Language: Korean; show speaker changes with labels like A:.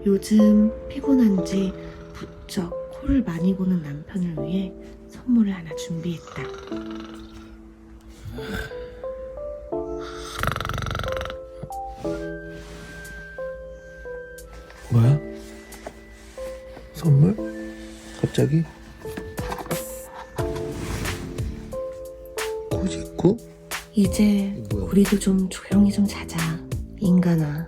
A: 요즘 피곤한지 부쩍 코를 많이 고는 남편을 위해 선물을 하나 준비했다.
B: 뭐야? 선물? 갑자기? 코직구?
A: 이제
B: 뭐야?
A: 우리도 좀 조용히 좀 자자. 인간아,